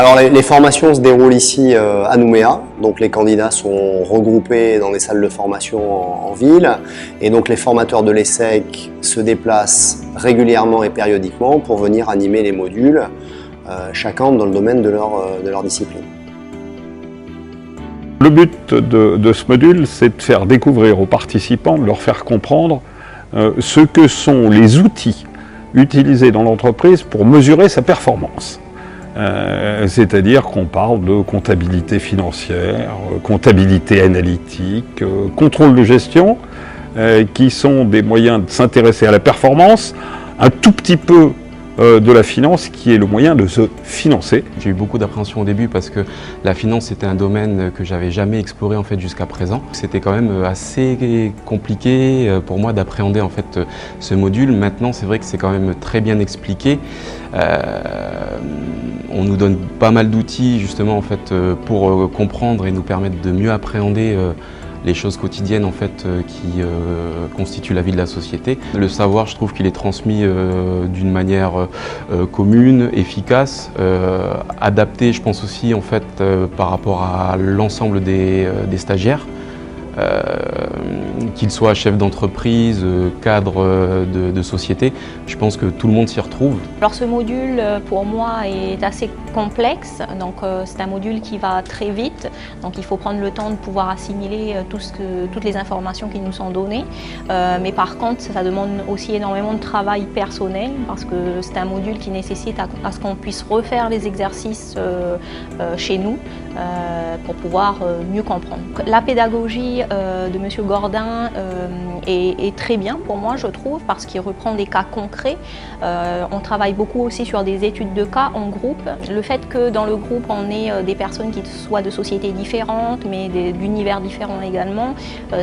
Alors les formations se déroulent ici à Nouméa, donc les candidats sont regroupés dans des salles de formation en ville et donc les formateurs de l'ESSEC se déplacent régulièrement et périodiquement pour venir animer les modules, chacun dans le domaine de leur discipline. Le but de ce module, c'est de faire découvrir aux participants, de leur faire comprendre ce que sont les outils utilisés dans l'entreprise pour mesurer sa performance. C'est-à-dire qu'on parle de comptabilité financière, comptabilité analytique, contrôle de gestion, qui sont des moyens de s'intéresser à la performance, un tout petit peu de la finance qui est le moyen de se financer. J'ai eu beaucoup d'appréhension au début parce que la finance c'était un domaine que j'avais jamais exploré en fait jusqu'à présent. C'était quand même assez compliqué pour moi d'appréhender en fait ce module. Maintenant c'est vrai que c'est quand même très bien expliqué. On nous donne pas mal d'outils justement en fait pour comprendre et nous permettre de mieux appréhender les choses quotidiennes en fait qui constituent la vie de la société. Le savoir, je trouve qu'il est transmis d'une manière commune, efficace, adapté, je pense aussi en fait par rapport à l'ensemble des stagiaires. Qu'ils soient chefs d'entreprise, cadres de société, je pense que tout le monde s'y retrouve. Alors ce module pour moi est assez complexe, donc c'est un module qui va très vite, donc il faut prendre le temps de pouvoir assimiler toutes les informations qui nous sont données, mais par contre ça demande aussi énormément de travail personnel parce que c'est un module qui nécessite à ce qu'on puisse refaire les exercices chez nous pour pouvoir mieux comprendre. La pédagogie de M. Gordin est très bien pour moi, je trouve, parce qu'il reprend des cas concrets. On travaille beaucoup aussi sur des études de cas en groupe. Le fait que dans le groupe, on ait des personnes qui soient de sociétés différentes, mais d'univers différents également,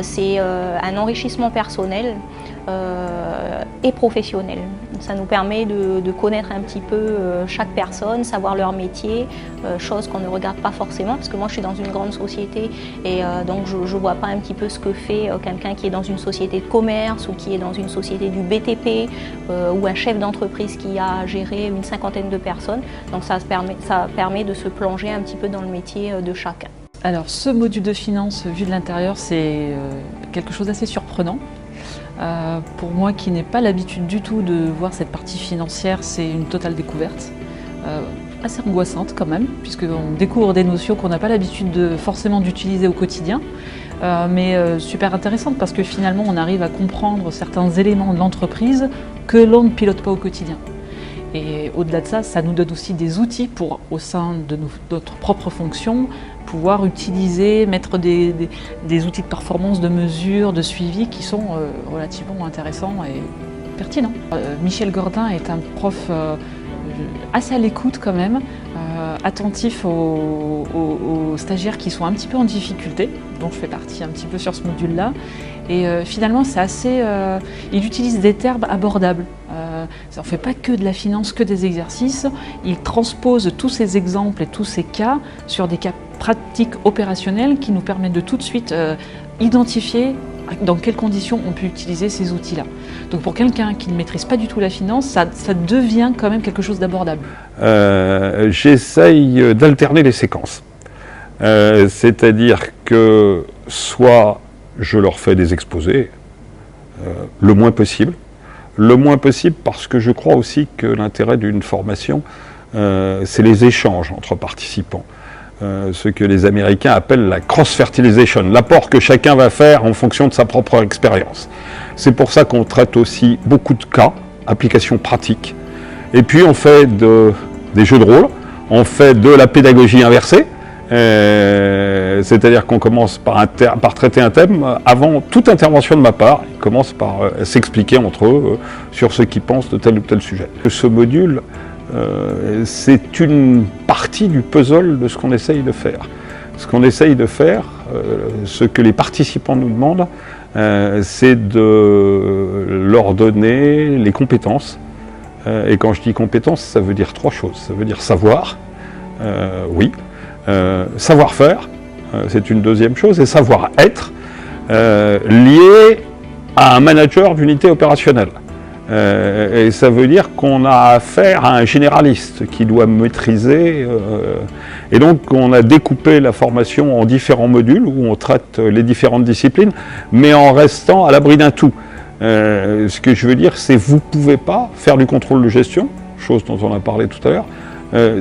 c'est un enrichissement personnel et professionnel. Ça nous permet de connaître un petit peu chaque personne, savoir leur métier, chose qu'on ne regarde pas forcément, parce que moi je suis dans une grande société et donc je ne vois pas un petit peu ce que fait quelqu'un qui est dans une société de commerce ou qui est dans une société du BTP ou un chef d'entreprise qui a géré une cinquantaine de personnes. Donc ça permet de se plonger un petit peu dans le métier de chacun. Alors ce module de finance vu de l'intérieur, c'est quelque chose d'assez surprenant. Pour moi qui n'ai pas l'habitude du tout de voir cette partie financière, c'est une totale découverte, assez angoissante quand même, puisqu'on découvre des notions qu'on n'a pas l'habitude forcément d'utiliser au quotidien, mais super intéressante parce que finalement on arrive à comprendre certains éléments de l'entreprise que l'on ne pilote pas au quotidien. Et au-delà de ça, ça nous donne aussi des outils pour, au sein de notre propre fonction, pouvoir utiliser, mettre des outils de performance, de mesure, de suivi qui sont relativement intéressants et pertinents. Michel Gordin est un prof assez à l'écoute quand même, attentif aux stagiaires qui sont un petit peu en difficulté, dont je fais partie un petit peu sur ce module-là. Et finalement, c'est assez. Il utilise des termes abordables. Ça ne fait pas que de la finance, que des exercices. Il transpose tous ces exemples et tous ces cas sur des cas pratiques opérationnels qui nous permettent de tout de suite identifier dans quelles conditions on peut utiliser ces outils-là. Donc pour quelqu'un qui ne maîtrise pas du tout la finance, ça devient quand même quelque chose d'abordable. J'essaye d'alterner les séquences. C'est-à-dire que soit je leur fais des exposés, le moins possible. Le moins possible parce que je crois aussi que l'intérêt d'une formation, c'est les échanges entre participants. Ce que les Américains appellent la cross-fertilisation, l'apport que chacun va faire en fonction de sa propre expérience. C'est pour ça qu'on traite aussi beaucoup de cas, applications pratiques. Et puis on fait des jeux de rôle, on fait de la pédagogie inversée, c'est-à-dire qu'on commence par traiter un thème avant toute intervention de ma part. Ils commencent par s'expliquer entre eux sur ce qu'ils pensent de tel ou tel sujet. Ce module, c'est une partie du puzzle de ce qu'on essaye de faire. Ce qu'on essaye de faire, ce que les participants nous demandent, c'est de leur donner les compétences. Et quand je dis compétences, ça veut dire trois choses. Ça veut dire savoir, oui. Savoir-faire, c'est une deuxième chose, et savoir-être, lié à un manager d'unité opérationnelle. Et ça veut dire qu'on a affaire à un généraliste qui doit maîtriser. Et donc on a découpé la formation en différents modules où on traite les différentes disciplines, mais en restant à l'abri d'un tout. Ce que je veux dire, c'est que vous ne pouvez pas faire du contrôle de gestion, chose dont on a parlé tout à l'heure,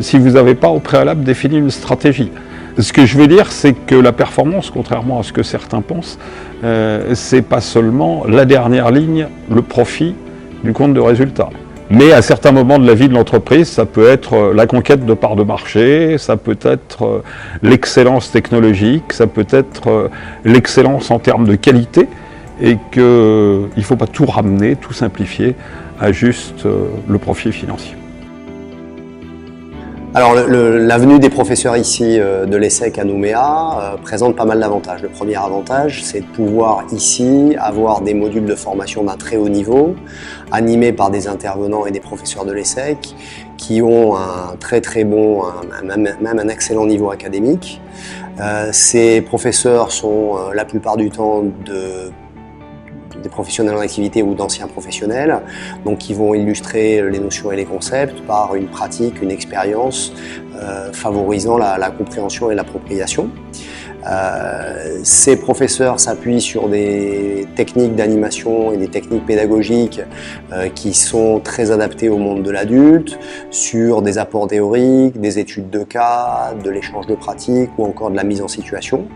si vous n'avez pas au préalable défini une stratégie. Ce que je veux dire, c'est que la performance, contrairement à ce que certains pensent, c'est pas seulement la dernière ligne, le profit du compte de résultat. Mais à certains moments de la vie de l'entreprise, ça peut être la conquête de parts de marché, ça peut être l'excellence technologique, ça peut être l'excellence en termes de qualité, et qu'il ne faut pas tout ramener, tout simplifier à juste le profit financier. Alors la venue des professeurs ici de l'ESSEC à Nouméa présente pas mal d'avantages. Le premier avantage, c'est de pouvoir ici avoir des modules de formation d'un très haut niveau, animés par des intervenants et des professeurs de l'ESSEC qui ont un très bon, même un excellent niveau académique. Ces professeurs sont la plupart du temps des professionnels en activité ou d'anciens professionnels, donc qui vont illustrer les notions et les concepts par une pratique, une expérience favorisant la compréhension et l'appropriation. Ces professeurs s'appuient sur des techniques d'animation et des techniques pédagogiques qui sont très adaptées au monde de l'adulte, sur des apports théoriques, des études de cas, de l'échange de pratiques ou encore de la mise en situation.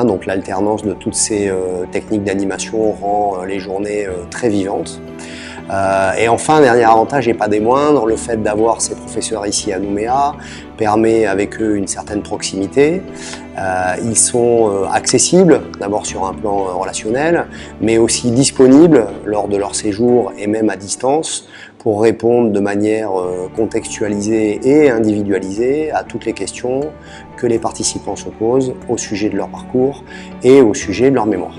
Donc l'alternance de toutes ces techniques d'animation rend les journées très vivantes. Et enfin, dernier avantage et pas des moindres, le fait d'avoir ces professeurs ici à Nouméa permet avec eux une certaine proximité. Ils sont accessibles, d'abord sur un plan relationnel, mais aussi disponibles lors de leur séjour et même à distance pour répondre de manière contextualisée et individualisée à toutes les questions que les participants se posent au sujet de leur parcours et au sujet de leur mémoire.